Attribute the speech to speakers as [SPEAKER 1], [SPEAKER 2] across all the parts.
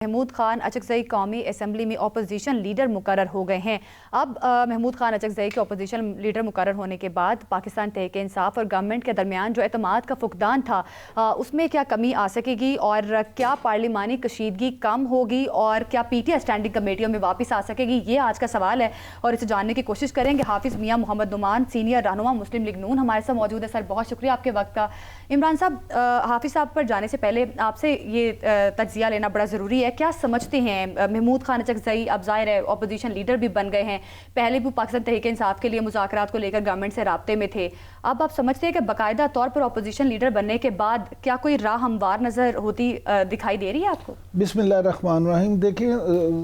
[SPEAKER 1] محمود خان اچکزئی قومی اسمبلی میں opposition leader مقرر ہو گئے ہیں۔ اب محمود خان اچکزئی کے اپوزیشن لیڈر مقرر ہونے کے بعد پاکستان تحریک انصاف اور گورنمنٹ کے درمیان جو اعتماد کا فقدان تھا اس میں کیا کمی آ سکے گی، اور کیا پارلیمانی کشیدگی کم ہوگی، اور کیا پی ٹی آئی اسٹینڈنگ کمیٹیوں میں واپس آ سکے گی؟ یہ آج کا سوال ہے اور اسے جاننے کی کوشش کریں گے۔ حافظ میاں محمد نعمان، سینئر رہنما مسلم لیگ نون، ہمارے ساتھ موجود ہے۔ سر بہت شکریہ آپ کے وقت کا۔ عمران صاحب، حافظ صاحب پر جانے سے پہلے آپ سے یہ تجزیہ لینا بڑا ضروری ہے۔ کیا سمجھتے ہیں محمود خان اچکزئی اب ظاہر ہے اپوزیشن لیڈر بھی بن گئے ہیں، پہلے بھی پاکستان تحریک انصاف کے لیے مذاکرات کو لے کر گورنمنٹ سے رابطے میں تھے، اب آپ سمجھتے ہیں کہ باقاعدہ طور پر اپوزیشن لیڈر بننے کے بعد کیا کوئی راہ ہموار نظر ہوتی دکھائی دے رہی ہے آپ کو؟
[SPEAKER 2] بسم اللہ الرحمن الرحیم۔ دیکھیں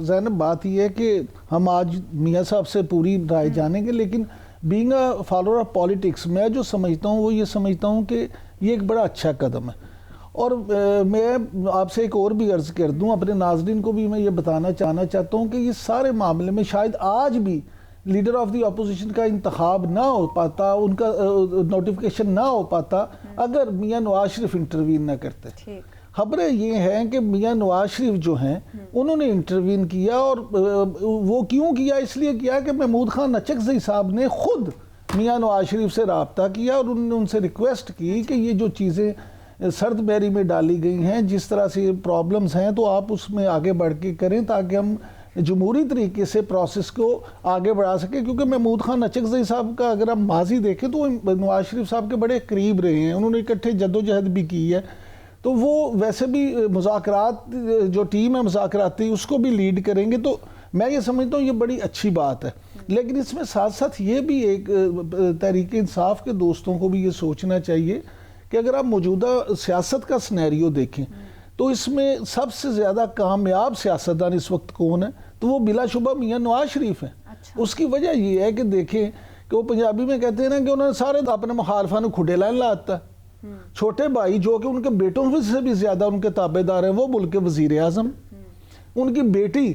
[SPEAKER 2] زینب، بات یہ ہے کہ ہم آج میاں صاحب سے پوری رائے جانیں گے، لیکن being a follower of politics میں جو سمجھتا ہوں وہ یہ سمجھتا ہوں کہ یہ ایک بڑا اچھا قدم ہے، اور میں آپ سے ایک اور بھی عرض کر دوں، اپنے ناظرین کو بھی میں یہ بتانا چاہتا ہوں کہ یہ سارے معاملے میں شاید آج بھی لیڈر آف دی اپوزیشن کا انتخاب نہ ہو پاتا، ان کا نوٹیفیکیشن نہ ہو پاتا اگر میاں نواز شریف انٹروین نہ کرتے۔ خبریں یہ ہیں کہ میاں نواز شریف جو ہیں انہوں نے انٹروین کیا، اور وہ کیوں کیا؟ اس لیے کیا کہ محمود خان اچکزئی صاحب نے خود میاں نواز شریف سے رابطہ کیا اور انہوں نے ان سے ریکویسٹ کی کہ یہ جو چیزیں سرد بیری میں ڈالی گئی ہیں، جس طرح سے پرابلمز ہیں، تو آپ اس میں آگے بڑھ کے کریں تاکہ ہم جمہوری طریقے سے پروسیس کو آگے بڑھا سکیں۔ کیونکہ محمود خان اچکزئی صاحب کا اگر ہم ماضی دیکھیں تو وہ نواز شریف صاحب کے بڑے قریب رہے ہیں، انہوں نے اکٹھے جدوجہد بھی کی ہے، تو وہ ویسے بھی مذاکرات جو ٹیم ہے مذاکراتی اس کو بھی لیڈ کریں گے، تو میں یہ سمجھتا ہوں یہ بڑی اچھی بات ہے۔ لیکن اس میں ساتھ ساتھ یہ بھی ایک تحریک انصاف کے دوستوں کو بھی یہ سوچنا چاہیے کہ اگر آپ موجودہ سیاست کا سنیریو دیکھیں تو اس میں سب سے زیادہ کامیاب سیاستدان اس وقت کون ہے؟ تو وہ بلا شبہ میاں نواز شریف ہیں۔ اس کی وجہ یہ ہے کہ دیکھیں کہ وہ پنجابی میں کہتے ہیں نا کہ انہوں نے سارے اپنے مخالفان کو کھڈے لائن لاتا ہے۔ چھوٹے بھائی جو کہ ان کے بیٹوں سے بھی زیادہ ان کے تابع دار ہیں، وہ ملک کے وزیر اعظم، ان کی بیٹی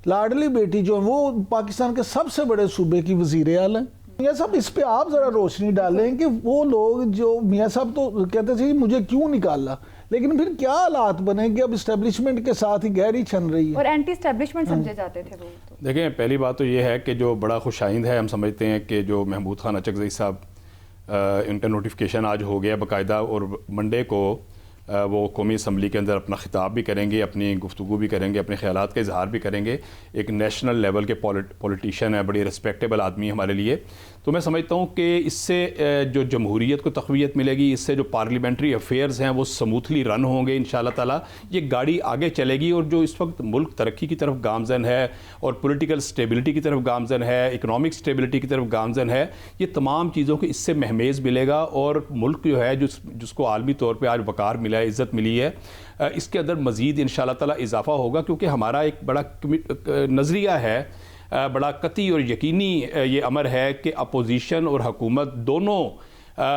[SPEAKER 2] لاڈلی بیٹی جو ہے وہ پاکستان کے سب سے بڑے صوبے کی وزیر اعلیٰ ہیں۔ میاں صاحب اس پہ آپ ذرا روشنی ڈالیں کہ وہ لوگ جو میاں صاحب تو کہتے تھے مجھے کیوں نکالا، لیکن پھر کیا حالات بنے کہ اب اسٹیبلشمنٹ کے ساتھ ہی گہری چھن رہی ہے،
[SPEAKER 1] اور اینٹی اسٹیبلشمنٹ سمجھے جاتے تھے وہ۔
[SPEAKER 3] دیکھیں، پہلی بات تو یہ ہے کہ جو بڑا خوش آئند ہے، ہم سمجھتے ہیں کہ جو محمود خان اچکزئی صاحب ان کا نوٹیفیکیشن آج ہو گیا باقاعدہ، اور منڈے کو وہ قومی اسمبلی کے اندر اپنا خطاب بھی کریں گے، اپنی گفتگو بھی کریں گے، اپنے خیالات کا اظہار بھی کریں گے۔ ایک نیشنل لیول کے پولیٹیشین ہے، بڑی رسپیکٹیبل آدمی ہمارے لیے، تو میں سمجھتا ہوں کہ اس سے جو جمہوریت کو تقویت ملے گی، اس سے جو پارلیمنٹری افیئرز ہیں وہ سموتھلی رن ہوں گے انشاءاللہ تعالیٰ، یہ گاڑی آگے چلے گی، اور جو اس وقت ملک ترقی کی طرف گامزن ہے اور پولیٹیکل سٹیبلٹی کی طرف گامزن ہے، اکنامک سٹیبلٹی کی طرف گامزن ہے، یہ تمام چیزوں کو اس سے مہمیز ملے گا، اور ملک جو ہے جس کو عالمی طور پہ آج وقار ملا ہے، عزت ملی ہے، اس کے اندر مزید انشاءاللہ تعالیٰ اضافہ ہوگا، کیونکہ ہمارا ایک بڑا نظریہ ہے، بڑا قطعی اور یقینی یہ امر ہے کہ اپوزیشن اور حکومت دونوں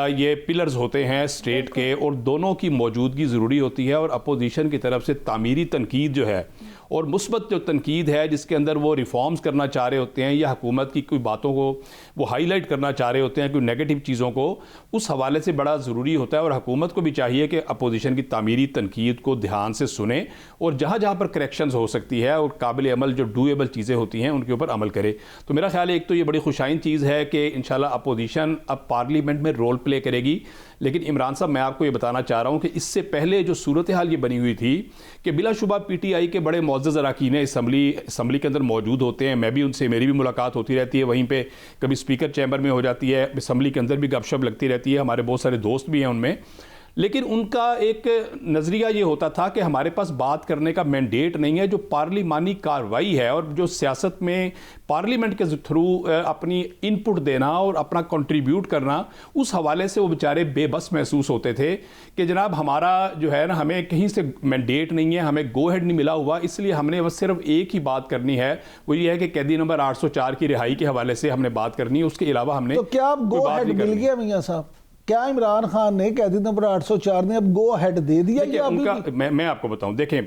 [SPEAKER 3] یہ پلرز ہوتے ہیں اسٹیٹ کے، اور دونوں کی موجودگی ضروری ہوتی ہے، اور اپوزیشن کی طرف سے تعمیری تنقید جو ہے اور مثبت جو تنقید ہے جس کے اندر وہ ریفارمز کرنا چاہ رہے ہوتے ہیں یا حکومت کی کوئی باتوں کو وہ ہائی لائٹ کرنا چاہ رہے ہوتے ہیں، کوئی نیگیٹو چیزوں کو، اس حوالے سے بڑا ضروری ہوتا ہے، اور حکومت کو بھی چاہیے کہ اپوزیشن کی تعمیری تنقید کو دھیان سے سنیں، اور جہاں جہاں پر کریکشنز ہو سکتی ہے اور قابل عمل جو ڈویبل چیزیں ہوتی ہیں ان کے اوپر عمل کرے۔ تو میرا خیال ہے ایک تو یہ بڑی خوشائن چیز ہے کہ انشاءاللہ اپوزیشن اب پارلیمنٹ میں رول پلے کرے گی۔ لیکن عمران صاحب، میں آپ کو یہ بتانا چاہ رہا ہوں کہ اس سے پہلے جو صورتحال یہ بنی ہوئی تھی کہ بلا شبہ پی ٹی آئی کے بڑے معزز اراکین اسمبلی کے اندر موجود ہوتے ہیں، میں بھی ان سے، میری بھی ملاقات ہوتی رہتی ہے، وہیں پہ کبھی اسپیکر چیمبر میں ہو جاتی ہے، اسمبلی کے اندر بھی گپ شپ لگتی رہتی ہے، ہمارے بہت سارے دوست بھی ہیں ان میں، لیکن ان کا ایک نظریہ یہ ہوتا تھا کہ ہمارے پاس بات کرنے کا مینڈیٹ نہیں ہے، جو پارلیمانی کارروائی ہے اور جو سیاست میں پارلیمنٹ کے تھرو اپنی ان پٹ دینا اور اپنا کنٹریبیوٹ کرنا، اس حوالے سے وہ بیچارے بے بس محسوس ہوتے تھے کہ جناب ہمارا جو ہے نا، ہمیں کہیں سے مینڈیٹ نہیں ہے، ہمیں گو ہیڈ نہیں ملا ہوا، اس لیے ہم نے بس صرف ایک ہی بات کرنی ہے، وہ یہ ہے کہ قیدی نمبر 804 کی رہائی کے حوالے سے ہم نے بات کرنی ہے، اس کے علاوہ ہم نے
[SPEAKER 2] تو کیا اب گو ہیڈ مل گیا میاں صاحب؟ کیا عمران خان نے قیدی نمبر 804 نے اب گو ہیڈ دے دیا؟
[SPEAKER 3] دیکھیں ان کا میں آپ کو بتاؤں، دیکھیں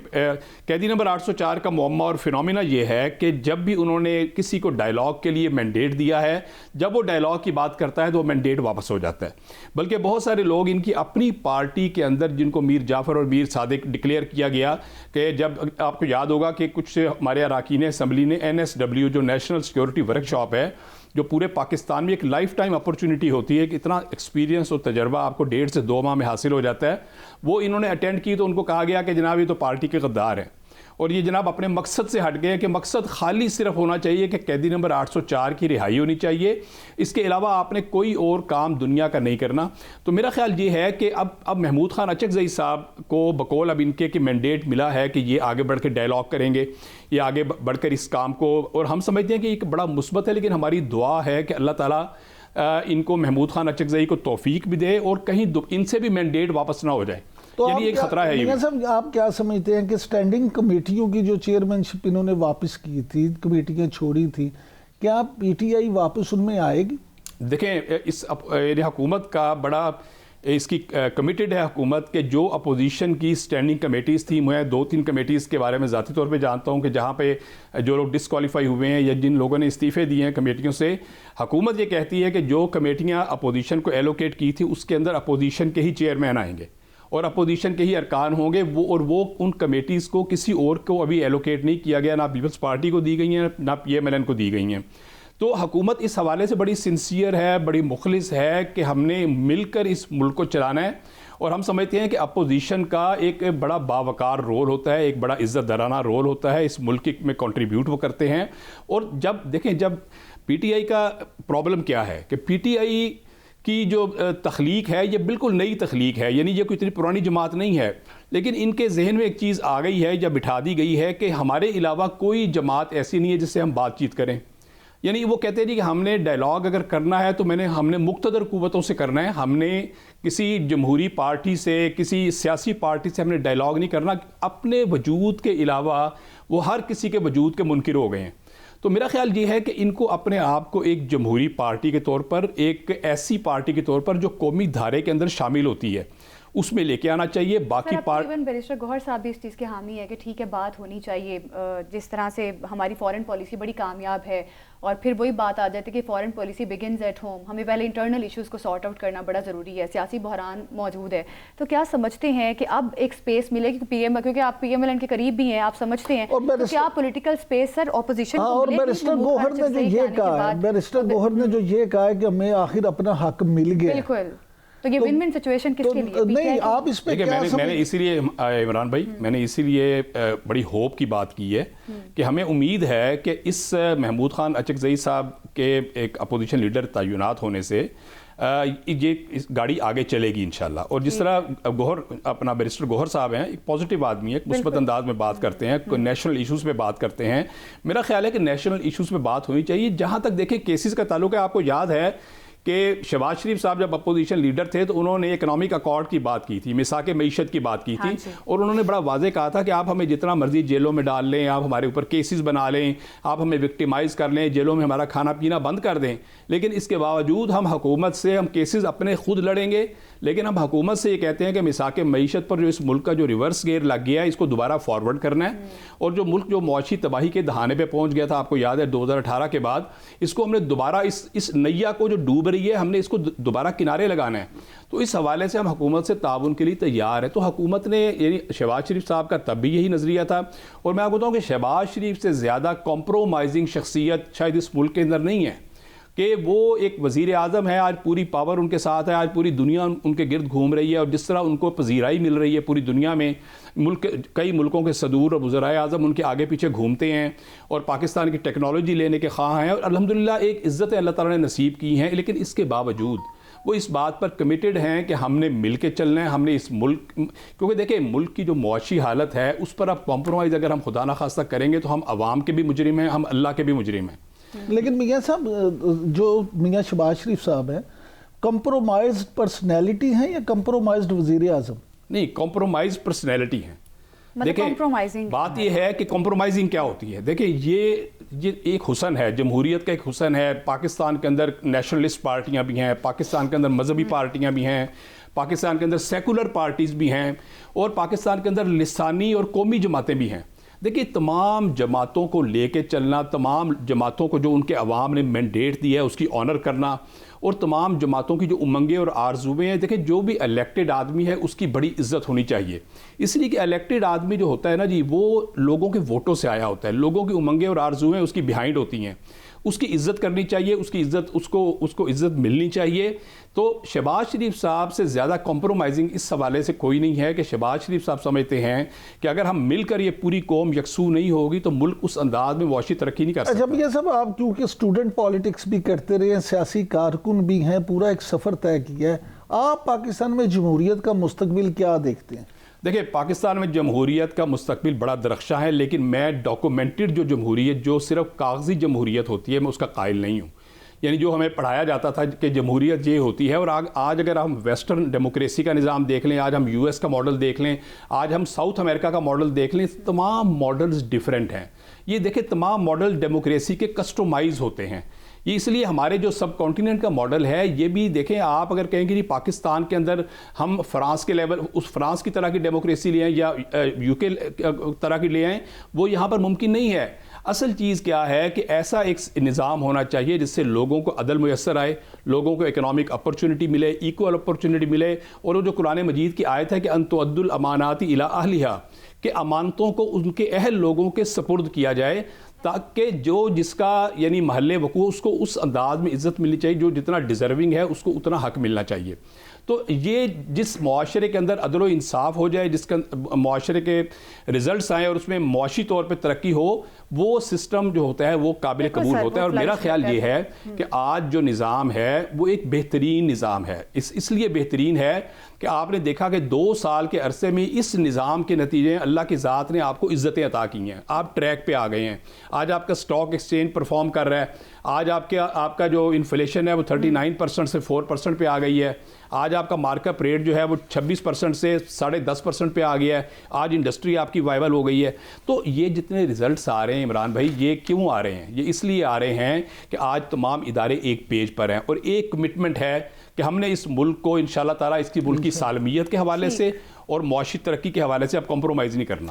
[SPEAKER 3] قیدی نمبر 804 کا معمہ اور فینومینا یہ ہے کہ جب بھی انہوں نے کسی کو ڈائیلاگ کے لیے مینڈیٹ دیا ہے، جب وہ ڈائیلاگ کی بات کرتا ہے تو وہ مینڈیٹ واپس ہو جاتا ہے. بلکہ بہت سارے لوگ ان کی اپنی پارٹی کے اندر، جن کو میر جعفر اور میر صادق ڈکلیئر کیا گیا، کہ جب آپ کو یاد ہوگا کہ کچھ ہمارے اراکین اسمبلی نے NSW جو نیشنل سیکورٹی ورک شاپ ہے، جو پورے پاکستان میں ایک لائف ٹائم اپرچونٹی ہوتی ہے کہ اتنا ایکسپیرینس اور تجربہ آپ کو 1.5 سے 2 ماہ میں حاصل ہو جاتا ہے، وہ انہوں نے اٹینڈ کی تو ان کو کہا گیا کہ جناب یہ تو پارٹی کے غدار ہیں، اور یہ جناب اپنے مقصد سے ہٹ گئے کہ مقصد خالی صرف ہونا چاہیے کہ قیدی نمبر 804 کی رہائی ہونی چاہیے، اس کے علاوہ آپ نے کوئی اور کام دنیا کا نہیں کرنا. تو میرا خیال یہ ہے کہ اب محمود خان اچکزئی صاحب کو بقول اب ان کے کہ مینڈیٹ ملا ہے کہ یہ آگے بڑھ کے ڈائیلاگ کریں گے، یہ آگے بڑھ کر اس کام کو، اور ہم سمجھتے ہیں کہ ایک بڑا مثبت ہے، لیکن ہماری دعا ہے کہ اللہ تعالیٰ ان کو محمود خان اچکزئی کو توفیق بھی دے اور کہیں ان سے بھی مینڈیٹ واپس نہ ہو جائے. یعنی ایک خطرہ ہے.
[SPEAKER 2] میاں صاحب آپ کیا سمجھتے ہیں کہ سٹینڈنگ کمیٹیوں کی جو چیئرمین شپ انہوں نے واپس کی تھی، کمیٹیاں چھوڑی تھی، کیا پی ٹی آئی واپس ان میں آئے گی؟
[SPEAKER 3] دیکھیں اس حکومت کا بڑا اس کی کمیٹڈ ہے حکومت کہ جو اپوزیشن کی سٹینڈنگ کمیٹیز تھی، میں 2-3 کمیٹیز کے بارے میں ذاتی طور پہ جانتا ہوں کہ جہاں پہ جو لوگ ڈسکوالیفائی ہوئے ہیں یا جن لوگوں نے استعفے دیے ہیں کمیٹیوں سے، حکومت یہ کہتی ہے کہ جو کمیٹیاں اپوزیشن کو ایلوکیٹ کی تھی اس کے اندر اپوزیشن کے ہی چیئرمین آئیں گے اور اپوزیشن کے ہی ارکان ہوں گے، وہ ان کمیٹیز کو کسی اور کو ابھی ایلوکیٹ نہیں کیا گیا، نہ پیپلز پارٹی کو دی گئی ہیں نہ PMLN کو دی گئی ہیں. تو حکومت اس حوالے سے بڑی سنسیئر ہے، بڑی مخلص ہے کہ ہم نے مل کر اس ملک کو چلانا ہے، اور ہم سمجھتے ہیں کہ اپوزیشن کا ایک بڑا باوقار رول ہوتا ہے، ایک بڑا عزت دارانہ رول ہوتا ہے، اس ملک میں کنٹریبیوٹ وہ کرتے ہیں. اور جب دیکھیں جب PTI کا پرابلم کیا ہے کہ PTI کی جو تخلیق ہے یہ بالکل نئی تخلیق ہے، یعنی یہ کوئی اتنی پرانی جماعت نہیں ہے، لیکن ان کے ذہن میں ایک چیز آ گئی ہے یا بٹھا دی گئی ہے کہ ہمارے علاوہ کوئی جماعت ایسی نہیں ہے جس سے ہم بات چیت کریں. یعنی وہ کہتے ہیں کہ ہم نے ڈائیلاگ اگر کرنا ہے تو ہم نے مقتدر قوتوں سے کرنا ہے، ہم نے کسی جمہوری پارٹی سے، کسی سیاسی پارٹی سے ہم نے ڈائیلاگ نہیں کرنا. اپنے وجود کے علاوہ وہ ہر کسی کے وجود کے منکر ہو گئے ہیں. تو میرا خیال یہ ہے کہ ان کو اپنے آپ کو ایک جمہوری پارٹی کے طور پر، ایک ایسی پارٹی کے طور پر جو قومی دھارے کے اندر شامل ہوتی ہے، اس میں لے کے آنا چاہیے. باقی
[SPEAKER 1] بیرسٹر گوہر صاحب بھی اس چیز کے حامی ہے کہ ٹھیک ہے بات ہونی چاہیے، جس طرح سے ہماری فارن پالیسی بڑی کامیاب ہے، اور پھر وہی بات آ جاتی ہے کہ foreign policy begins at home, ہمیں پہلے انٹرنل ایشوز کو سارٹ آؤٹ کرنا بڑا ضروری ہے، سیاسی بحران موجود ہے. تو کیا سمجھتے ہیں کہ اب ایک سپیس ملے گی کیونکہ آپ PMLN کے قریب بھی ہیں، آپ سمجھتے ہیں تو کیا پولیٹیکل سپیس سر اپوزیشن کو ملے گی؟
[SPEAKER 2] بیرسٹر گوہر نے جو یہ کہا ہے، بیرسٹر گوہر نے جو یہ کہا ہے کہ ہمیں آخر اپنا حق مل گیا،
[SPEAKER 1] بالکل، تو یہ ون ون سچویشن کس کے لیے؟
[SPEAKER 2] نہیں آپ اس پہ کیا
[SPEAKER 3] میں نے اسی لیے عمران بھائی میں نے اسی لیے بڑی ہوپ کی بات کی ہے کہ ہمیں امید ہے کہ اس محمود خان اچکزئی صاحب کے ایک اپوزیشن لیڈر تعینات ہونے سے یہ گاڑی آگے چلے گی انشاءاللہ. اور جس طرح اپنا بیرسٹر گوہر صاحب ہیں، ایک پازیٹیو آدمی ہے، ایک مثبت انداز میں بات کرتے ہیں، نیشنل ایشوز پہ بات کرتے ہیں. میرا خیال ہے کہ نیشنل ایشوز پہ بات ہونی چاہیے. جہاں تک دیکھیں کیسز کا تعلق ہے، آپ کو یاد ہے کہ شہباز شریف صاحب جب اپوزیشن لیڈر تھے تو انہوں نے اکنامک اکارڈ کی بات کی تھی، مساق معیشت کی بات کی تھی، اور انہوں نے بڑا واضح کہا تھا کہ آپ ہمیں جتنا مرضی جیلوں میں ڈال لیں، آپ ہمارے اوپر کیسز بنا لیں، آپ ہمیں وکٹیمائز کر لیں، جیلوں میں ہمارا کھانا پینا بند کر دیں، لیکن اس کے باوجود ہم حکومت سے ہم کیسز اپنے خود لڑیں گے. لیکن ہم حکومت سے یہ کہتے ہیں کہ مساق معیشت پر جو اس ملک کا جو ریورس گیئر لگ گیا ہے اس کو دوبارہ فارورڈ کرنا ہے، اور جو ملک جو معاشی تباہی کے دہانے پہ پہنچ گیا تھا، آپ کو یاد ہے 2018 کے بعد، اس کو ہم نے دوبارہ اس نیا کو جو ڈوب رہی ہے ہم نے اس کو دوبارہ کنارے لگانا ہے. تو اس حوالے سے ہم حکومت سے تعاون کے لیے تیار ہے. تو حکومت نے یعنی شہباز شریف صاحب کا تب بھی یہی نظریہ تھا، اور میں آپ کو بتاؤں کہ شہباز شریف سے زیادہ کمپرومائزنگ شخصیت شاید اس ملک کے اندر نہیں ہے، کہ وہ ایک وزیر اعظم ہے، آج پوری پاور ان کے ساتھ ہے، آج پوری دنیا ان کے گرد گھوم رہی ہے، اور جس طرح ان کو پذیرائی مل رہی ہے پوری دنیا میں، کئی ملکوں کے صدور اور وزرائے اعظم ان کے آگے پیچھے گھومتے ہیں اور پاکستان کی ٹیکنالوجی لینے کے خواہاں ہیں، اور الحمدللہ ایک عزت اللہ تعالیٰ نے نصیب کی ہیں. لیکن اس کے باوجود وہ اس بات پر کمیٹڈ ہیں کہ ہم نے مل کے چلنا ہے، ہم نے اس ملک، کیونکہ دیکھیں ملک کی جو معاشی حالت ہے اس پر اب کمپرومائز اگر ہم خدا نخواستہ کریں گے تو ہم عوام کے بھی مجرم ہیں، ہم اللہ کے بھی مجرم ہیں.
[SPEAKER 2] لیکن میاں صاحب جو میاں شہباز شریف صاحب ہیں، کمپرومائزڈ پرسنالٹی ہیں یا کمپرومائزڈ وزیر اعظم؟
[SPEAKER 3] نہیں، کمپرومائز پرسنالٹی ہیں. دیکھیں بات یہ ہے کہ کمپرومائزنگ کیا ہوتی ہے. دیکھیں یہ یہ ایک حسن ہے، جمہوریت کا ایک حسن ہے. پاکستان کے اندر نیشنلسٹ پارٹیاں بھی ہیں، پاکستان کے اندر مذہبی پارٹیاں بھی ہیں، پاکستان کے اندر سیکولر پارٹیز بھی ہیں، اور پاکستان کے اندر لسانی اور قومی جماعتیں بھی ہیں. دیکھیے تمام جماعتوں کو لے کے چلنا، تمام جماعتوں کو جو ان کے عوام نے مینڈیٹ دیا ہے اس کی آنر کرنا، اور تمام جماعتوں کی جو امنگیں اور آرزویں ہیں. دیکھیں جو بھی الیکٹڈ آدمی ہے اس کی بڑی عزت ہونی چاہیے، اس لیے کہ الیکٹڈ آدمی جو ہوتا ہے نا جی، وہ لوگوں کے ووٹوں سے آیا ہوتا ہے، لوگوں کی امنگیں اور آرزویں اس کی بیہائنڈ ہوتی ہیں، اس کی عزت کرنی چاہیے، اس کی عزت اس کو عزت ملنی چاہیے. تو شہباز شریف صاحب سے زیادہ کمپرومائزنگ اس حوالے سے کوئی نہیں ہے کہ شہباز شریف صاحب سمجھتے ہیں کہ اگر ہم مل کر یہ پوری قوم یکسو نہیں ہوگی تو ملک اس انداز میں معاشی ترقی نہیں کر سکتا.
[SPEAKER 2] اچھا یہ سب آپ کیونکہ اسٹوڈنٹ پالیٹکس بھی کرتے رہے ہیں، سیاسی کارکن بھی ہیں، پورا ایک سفر طے کیا ہے، آپ پاکستان میں جمہوریت کا مستقبل کیا دیکھتے ہیں؟
[SPEAKER 3] دیکھیں پاکستان میں جمہوریت کا مستقبل بڑا درخشاں ہے، لیکن میں ڈاکومنٹڈ جو جمہوریت جو صرف کاغذی جمہوریت ہوتی ہے میں اس کا قائل نہیں ہوں. یعنی جو ہمیں پڑھایا جاتا تھا کہ جمہوریت یہ ہوتی ہے، اور آج اگر ہم ویسٹرن ڈیموکریسی کا نظام دیکھ لیں، آج ہم یو ایس کا ماڈل دیکھ لیں، آج ہم ساؤتھ امریکہ کا ماڈل دیکھ لیں، تمام ماڈلز ڈیفرنٹ ہیں. یہ دیکھیں تمام ماڈل ڈیموکریسی کے کسٹمائز ہوتے ہیں. یہ اس لیے ہمارے جو سب کانٹیننٹ کا ماڈل ہے یہ بھی دیکھیں، آپ اگر کہیں گے جی پاکستان کے اندر ہم فرانس کے لیول، اس فرانس کی طرح کی ڈیموکریسی لے آئیں یا یو کے طرح کی لے آئیں، وہ یہاں پر ممکن نہیں ہے. اصل چیز کیا ہے کہ ایسا ایک نظام ہونا چاہیے جس سے لوگوں کو عدل میسر آئے، لوگوں کو اکنامک اپرچونٹی ملے، ایکول اپرچونٹی ملے، اور وہ جو قرآن مجید کی آیت ہے کہ ان تؤدوا الامانات الی اہلھا، کہ امانتوں کو ان کے اہل لوگوں کے سپرد کیا جائے، تاکہ جو جس کا یعنی محل وقوع اس کو اس انداز میں عزت ملنی چاہیے، جو جتنا ڈیزرونگ ہے اس کو اتنا حق ملنا چاہیے. تو یہ جس معاشرے کے اندر عدل و انصاف ہو جائے، جس کا معاشرے کے ریزلٹس آئیں اور اس میں معاشی طور پہ ترقی ہو، وہ سسٹم جو ہوتا ہے وہ قابل قبول ہوتا ہے. اور میرا خیال یہ ہے کہ آج جو نظام ہے وہ ایک بہترین نظام ہے. اس لیے بہترین ہے کہ آپ نے دیکھا کہ 2 سال کے عرصے میں اس نظام کے نتیجے اللہ کی ذات نے آپ کو عزتیں عطا کی ہیں، آپ ٹریک پہ آ گئے ہیں. آج آپ کا سٹاک ایکسچینج پرفارم کر رہا ہے، آج آپ کا جو انفلیشن ہے وہ 39% سے 4% پہ آ گئی ہے، آج آپ کا مارک اپ ریٹ جو ہے وہ 26% سے 10.5% پہ آ گیا ہے، آج انڈسٹری آپ کی وائبل ہو گئی ہے. تو یہ جتنے ریزلٹس آ رہے ہیں عمران بھائی، یہ کیوں آ رہے ہیں؟ یہ اس لیے آ رہے ہیں کہ آج تمام ادارے ایک پیج پر ہیں، اور ایک کمٹمنٹ ہے کہ ہم نے اس ملک کو انشاءاللہ تعالیٰ اس کی ملک کی سالمیت کے حوالے سے اور معاشی ترقی کے حوالے سے اب کمپرومائز نہیں کرنا.